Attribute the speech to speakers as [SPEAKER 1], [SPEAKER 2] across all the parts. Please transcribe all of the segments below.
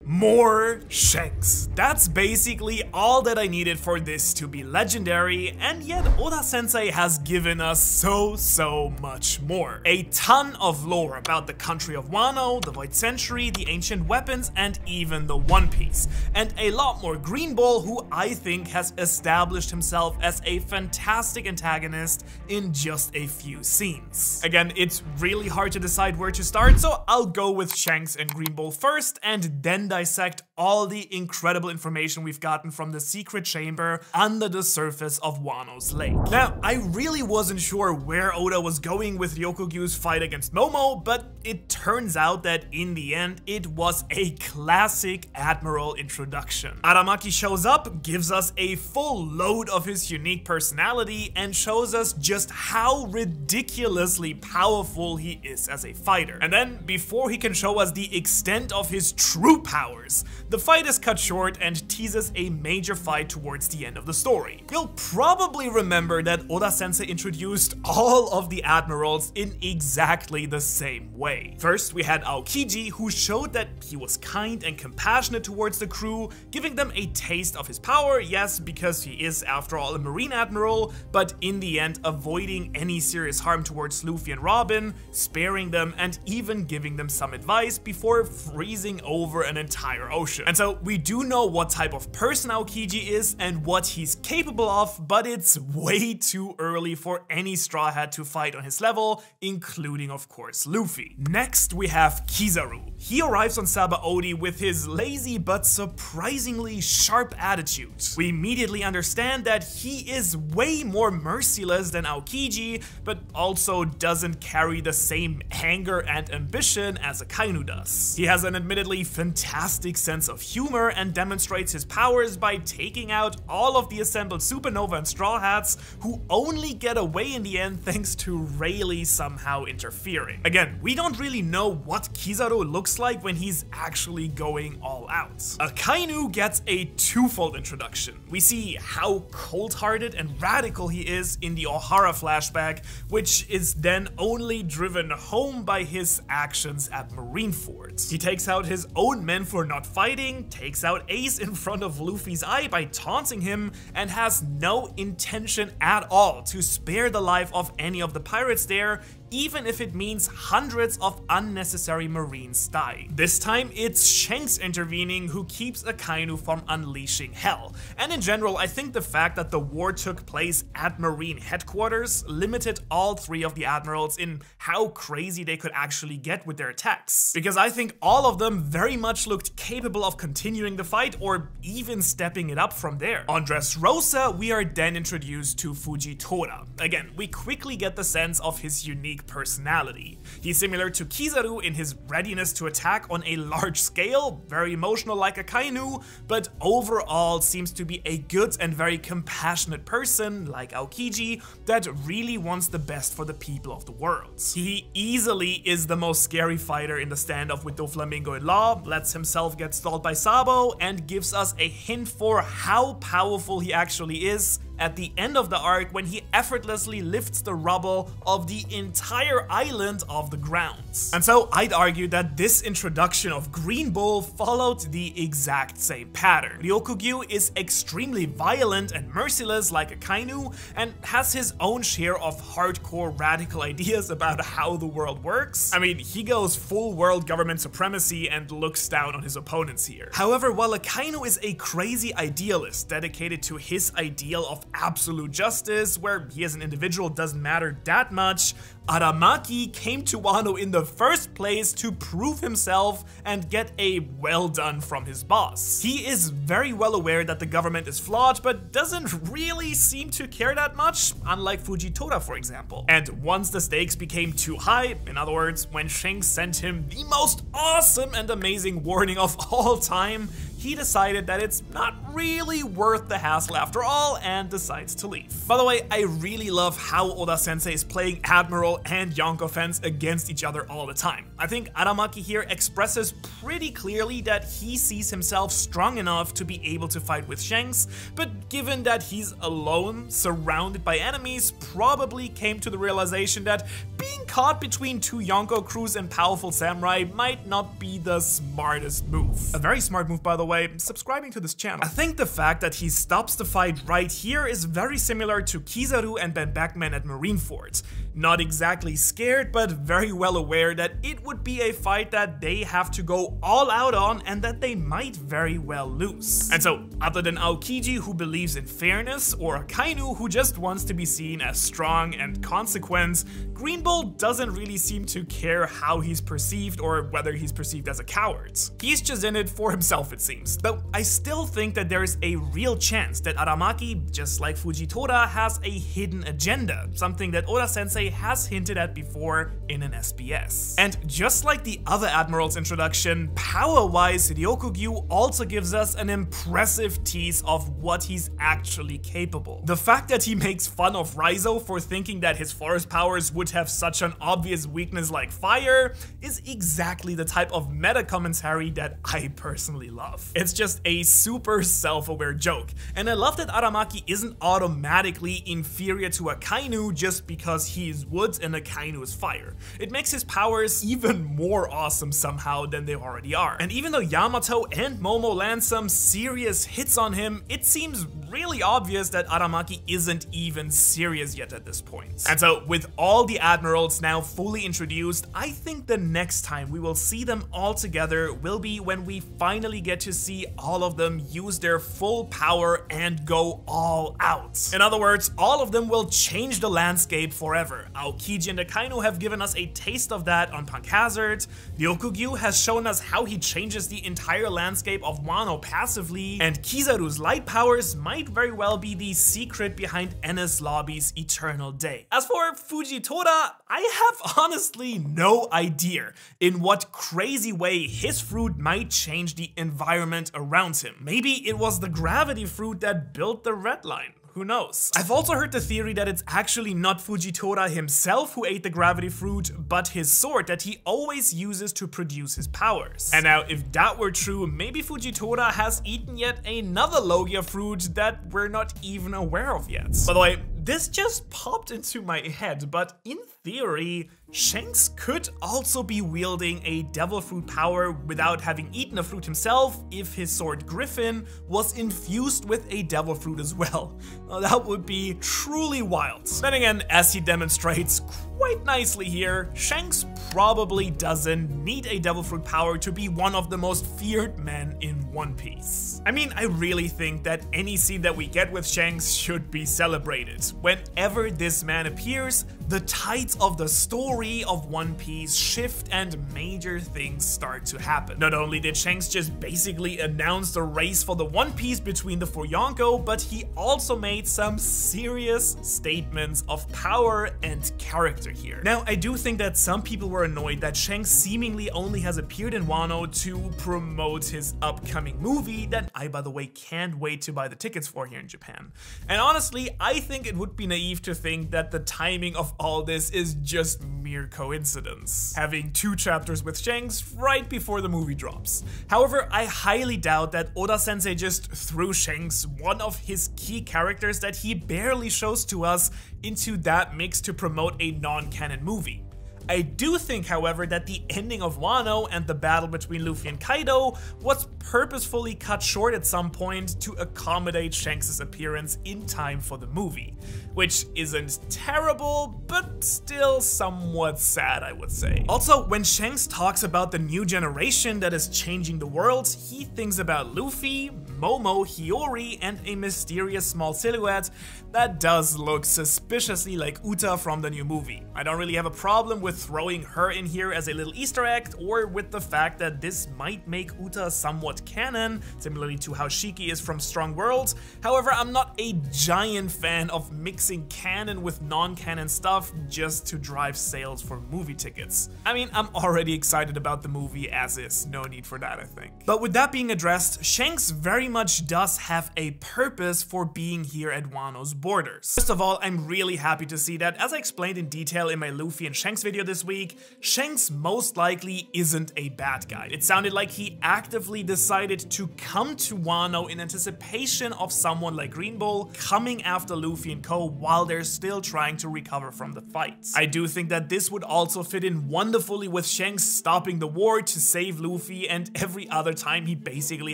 [SPEAKER 1] More Shanks. That's basically all that I needed for this to be legendary, and yet Oda-sensei has given us so much more. A ton of lore about the country of Wano, the Void Century, the ancient weapons, and even the One Piece. And a lot more. Green Bull, who I think has established himself as a fantastic antagonist in just a few scenes. Again, it's really hard to decide where to start, so I'll go with Shanks and Green Bull first, and then dissect all the incredible information we've gotten from the secret chamber under the surface of Wano's lake. Now, I really wasn't sure where Oda was going with Ryokugyu's fight against Momo, but it turns out that in the end, it was a classic Admiral introduction. Aramaki shows up, gives us a full load of his unique personality, and shows us just how ridiculously powerful he is as a fighter. And then, before he can show us the extent of his true powers, the fight is cut short and teases a major fight towards the end of the story. You'll probably remember that Oda-sensei introduced all of the admirals in exactly the same way. First, we had Aokiji, who showed that he was kind and compassionate towards the crew, giving them a taste of his power, yes, because he is after all a marine admiral, but in the end avoiding any serious harm towards Luffy and Robin, sparing them, and even giving them some advice before freezing over an entire ocean. And so we do know what type of person Aokiji is and what he's capable of, but it's way too early for any Straw Hat to fight on his level, including of course Luffy. Next we have Kizaru. He arrives on Sabaody with his lazy but surprisingly sharp attitude. We immediately understand that he is way more merciless than Aokiji, but also doesn't carry the same anger and ambition as Akainu does. He has an admittedly fantastic sense of humor and demonstrates his powers by taking out all of the assembled Supernova and Straw Hats, who only get away in the end thanks to Rayleigh somehow interfering. Again, we don't really know what Kizaru looks like when he's actually going all out. Akainu gets a twofold introduction. We see how cold-hearted and radical he is in the Ohara flashback, which is then only driven home by his actions at Marineford. He takes out his own men for not fighting, takes out Ace in front of Luffy's eye by taunting him, and has no intention at all to spare the life of any of the pirates there, even if it means hundreds of unnecessary marines dying. This time it's Shanks intervening, who keeps Akainu from unleashing hell. And in general, I think the fact that the war took place at Marine headquarters limited all three of the admirals in how crazy they could actually get with their attacks. Because I think all of them very much looked capable of continuing the fight or even stepping it up from there. On Dressrosa, we are then introduced to Fujitora. Again, we quickly get the sense of his unique personality. He's similar to Kizaru in his readiness to attack on a large scale, very emotional like Akainu, but overall seems to be a good and very compassionate person like Aokiji that really wants the best for the people of the world. He easily is the most scary fighter in the standoff with Doflamingo in Law, lets himself get stalled by Sabo, and gives us a hint for how powerful he actually is at the end of the arc when he effortlessly lifts the rubble of the entire island off the ground. And so I'd argue that this introduction of Green Bull followed the exact same pattern. Ryokugyu is extremely violent and merciless like Akainu, and has his own share of hardcore radical ideas about how the world works. I mean, he goes full world government supremacy and looks down on his opponents here. However, while Akainu is a crazy idealist dedicated to his ideal of absolute justice, where he as an individual doesn't matter that much, Aramaki came to Wano in the first place to prove himself and get a well done from his boss. He is very well aware that the government is flawed, but doesn't really seem to care that much, unlike Fujitora for example. And once the stakes became too high, in other words, when Shanks sent him the most awesome and amazing warning of all time, he decided that it's not really worth the hassle after all and decides to leave. By the way, I really love how Oda-sensei is playing Admiral Yamato and Yonko fans against each other all the time. I think Aramaki here expresses pretty clearly that he sees himself strong enough to be able to fight with Shanks, but given that he's alone, surrounded by enemies, probably came to the realization that being caught between two Yonko crews and powerful samurai might not be the smartest move. A very smart move, by the way, subscribing to this channel. I think the fact that he stops the fight right here is very similar to Kizaru and Ben Beckman at Marineford. Not exactly scared, but very well aware that it would be a fight that they have to go all out on and that they might very well lose. And so, other than Aokiji, who believes in fairness, or Akainu, who just wants to be seen as strong and consequent, Green Bull doesn't really seem to care how he's perceived or whether he's perceived as a coward. He's just in it for himself, it seems. Though I still think that there is a real chance that Aramaki, just like Fujitora, has a hidden agenda, something that Oda-sensei has hinted at before in an SBS. And just like the other admiral's introduction, power-wise, Ryokugyu also gives us an impressive tease of what he's actually capable. The fact that he makes fun of Raizo for thinking that his forest powers would have such an obvious weakness like fire is exactly the type of meta commentary that I personally love. It's just a super self-aware joke, and I love that Aramaki isn't automatically inferior to Akainu just because he is wood and Akainu is fire. It makes his powers even more awesome somehow than they already are. And even though Yamato and Momo land some serious hits on him, it seems really obvious that Aramaki isn't even serious yet at this point. And so, with all the admirals now fully introduced, I think the next time we will see them all together will be when we finally get to see all of them use their full power and go all out. In other words, all of them will change the landscape forever. Aokiji and Akainu have given us a taste of that on Punk Hazard, Ryokugyu has shown us how he changes the entire landscape of Wano passively, and Kizaru's light powers might very well be the secret behind Enies Lobby's Eternal Day. As for Fujitora, I have honestly no idea in what crazy way his fruit might change the environment around him. Maybe it was the gravity fruit that built the red line. Who knows? I've also heard the theory that it's actually not Fujitora himself who ate the gravity fruit, but his sword that he always uses to produce his powers. And now, if that were true, maybe Fujitora has eaten yet another Logia fruit that we're not even aware of yet. By the way, this just popped into my head, but in theory, Shanks could also be wielding a devil fruit power without having eaten a fruit himself if his sword Griffin was infused with a devil fruit as well. That would be truly wild. Then again, as he demonstrates quite nicely here, Shanks probably doesn't need a devil fruit power to be one of the most feared men in One Piece. I mean, I really think that any scene that we get with Shanks should be celebrated. Whenever this man appears, the tides of the story of One Piece shift and major things start to happen. Not only did Shanks just basically announce the race for the One Piece between the four Yonko, but he also made some serious statements of power and character here. Now, I do think that some people were annoyed that Shanks seemingly only has appeared in Wano to promote his upcoming movie that I, by the way, can't wait to buy the tickets for here in Japan. And honestly, I think it would be naive to think that the timing of all this is just mere coincidence, having 2 chapters with Shanks right before the movie drops. However, I highly doubt that Oda-sensei just threw Shanks, one of his key characters that he barely shows to us, into that mix to promote a non-canon movie. I do think, however, that the ending of Wano and the battle between Luffy and Kaido was purposefully cut short at some point to accommodate Shanks' appearance in time for the movie, which isn't terrible, but still somewhat sad, I would say. Also, when Shanks talks about the new generation that is changing the world, he thinks about Luffy, Momo, Hiyori, and a mysterious small silhouette that does look suspiciously like Uta from the new movie. I don't really have a problem with throwing her in here as a little Easter egg, or with the fact that this might make Uta somewhat canon, similarly to how Shiki is from Strong World. However, I'm not a giant fan of mixing canon with non-canon stuff just to drive sales for movie tickets. I mean, I'm already excited about the movie as is, no need for that, I think. But with that being addressed, Shanks very much does have a purpose for being here at Wano's borders. First of all, I'm really happy to see that, as I explained in detail in my Luffy and Shanks video this week, Shanks most likely isn't a bad guy. It sounded like he actively decided to come to Wano in anticipation of someone like Green Bull coming after Luffy and co while they're still trying to recover from the fights. I do think that this would also fit in wonderfully with Shanks stopping the war to save Luffy and every other time he basically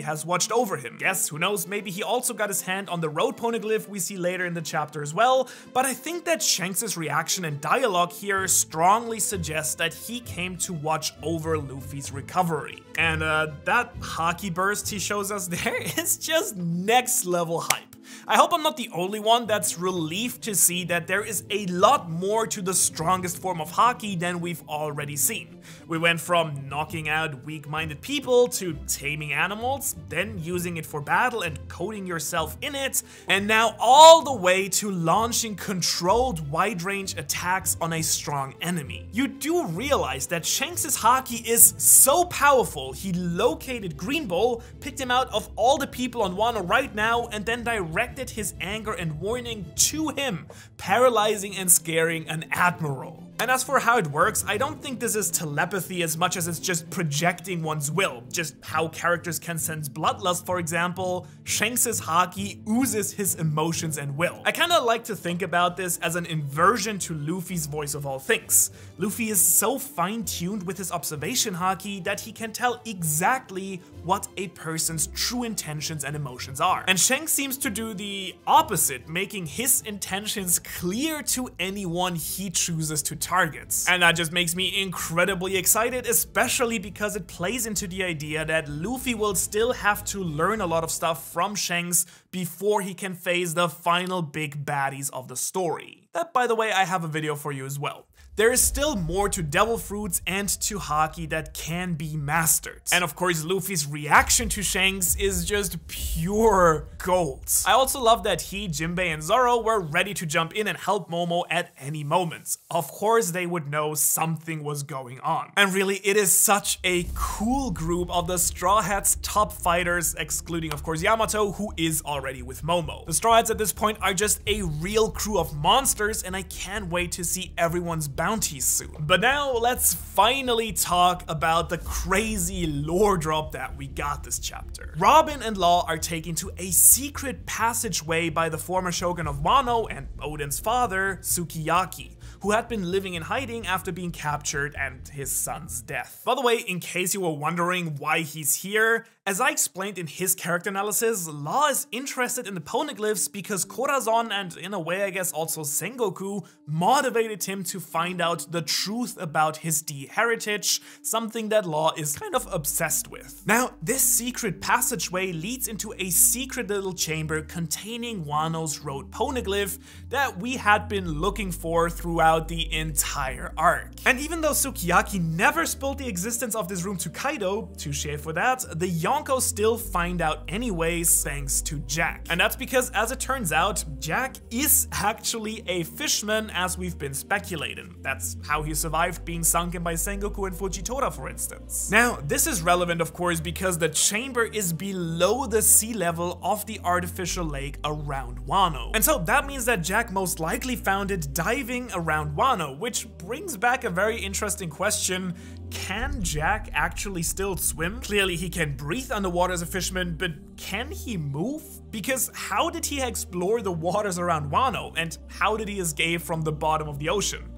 [SPEAKER 1] has watched over him. Yes, who knows, maybe he also got his hand on the road poneglyph we see later in the chapter as well, but I think that Shanks' reaction and dialogue here strongly suggests that he came to watch over Luffy's recovery. And that haki burst he shows us there is just next level hype. I hope I'm not the only one that's relieved to see that there is a lot more to the strongest form of haki than we've already seen. We went from knocking out weak-minded people to taming animals, then using it for battle and coating yourself in it, and now all the way to launching controlled wide-range attacks on a strong enemy. You do realize that Shanks' haki is so powerful, he located Green Bull, picked him out of all the people on Wano right now, and then directed his anger and warning to him, paralyzing and scaring an admiral. And as for how it works, I don't think this is telepathy as much as it's just projecting one's will. Just how characters can sense bloodlust, for example, Shanks' haki oozes his emotions and will. I kinda like to think about this as an inversion to Luffy's voice of all things. Luffy is so fine-tuned with his observation haki that he can tell exactly what a person's true intentions and emotions are. And Shanks seems to do the opposite, making his intentions clear to anyone he chooses to target. And that just makes me incredibly excited, especially because it plays into the idea that Luffy will still have to learn a lot of stuff from Shanks before he can face the final big baddies of the story. That, by the way, I have a video for you as well. There is still more to devil fruits and to haki that can be mastered. And of course, Luffy's reaction to Shanks is just pure gold. I also love that he, Jinbei, and Zoro were ready to jump in and help Momo at any moment. Of course, they would know something was going on. And really, it is such a cool group of the Straw Hats' top fighters, excluding of course Yamato, who is already with Momo. The Straw Hats at this point are just a real crew of monsters, and I can't wait to see everyone's bounties soon. But now let's finally talk about the crazy lore drop that we got this chapter. Robin and Law are taken to a secret passageway by the former shogun of Wano and Oden's father, Sukiyaki, who had been living in hiding after being captured and his son's death. By the way, in case you were wondering why he's here, as I explained in his character analysis, Law is interested in the poneglyphs because Corazon and in a way I guess also Sengoku motivated him to find out the truth about his D heritage, something that Law is kind of obsessed with. Now, this secret passageway leads into a secret little chamber containing Wano's road poneglyph that we had been looking for throughout the entire arc. And even though Sukiyaki never spilled the existence of this room to Kaido, touché for that, the Yonkos still find out anyways thanks to Jack. And that's because, as it turns out, Jack is actually a fishman, as we've been speculating. That's how he survived being sunken by Sengoku and Fujitora, for instance. Now, this is relevant of course because the chamber is below the sea level of the artificial lake around Wano. And so that means that Jack most likely found it diving around Wano, which brings back a very interesting question. Can Jack actually still swim? Clearly he can breathe underwater as a fisherman, but can he move? Because how did he explore the waters around Wano, and how did he escape from the bottom of the ocean?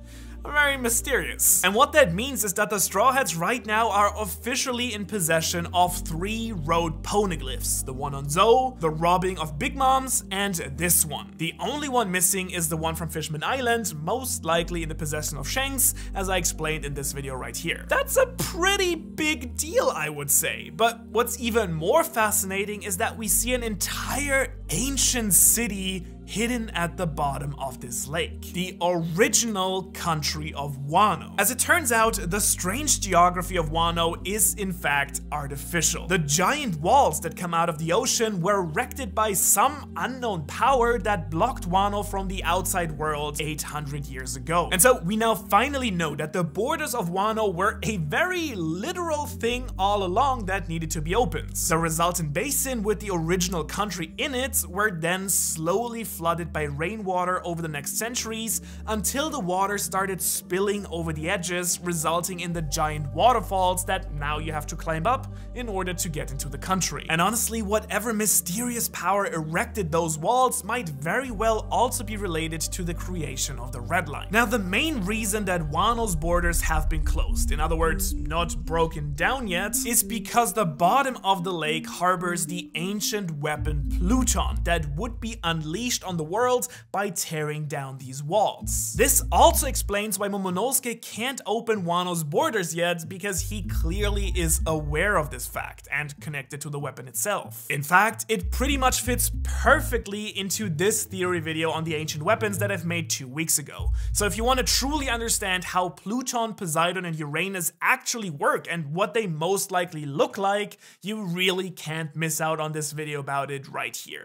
[SPEAKER 1] Very mysterious. And what that means is that the Straw Hats right now are officially in possession of 3 road poneglyphs. The one on Zou, the robbing of Big Moms, and this one. The only one missing is the one from Fishman Island, most likely in the possession of Shanks, as I explained in this video right here. That's a pretty big deal, I would say. But what's even more fascinating is that we see an entire ancient city hidden at the bottom of this lake, the original country of Wano. As it turns out, the strange geography of Wano is in fact artificial. The giant walls that come out of the ocean were erected by some unknown power that blocked Wano from the outside world 800 years ago. And so we now finally know that the borders of Wano were a very literal thing all along that needed to be opened. The resultant basin with the original country in it were then slowly flooded by rainwater over the next centuries until the water started spilling over the edges, resulting in the giant waterfalls that now you have to climb up in order to get into the country. And honestly, whatever mysterious power erected those walls might very well also be related to the creation of the Red Line. Now, the main reason that Wano's borders have been closed, in other words, not broken down yet, is because the bottom of the lake harbors the ancient weapon Pluton that would be unleashed on the world by tearing down these walls. This also explains why Momonosuke can't open Wano's borders yet, because he clearly is aware of this fact and connected to the weapon itself. In fact, it pretty much fits perfectly into this theory video on the ancient weapons that I've made 2 weeks ago. So if you want to truly understand how Pluton, Poseidon, and Uranus actually work and what they most likely look like, you really can't miss out on this video about it right here.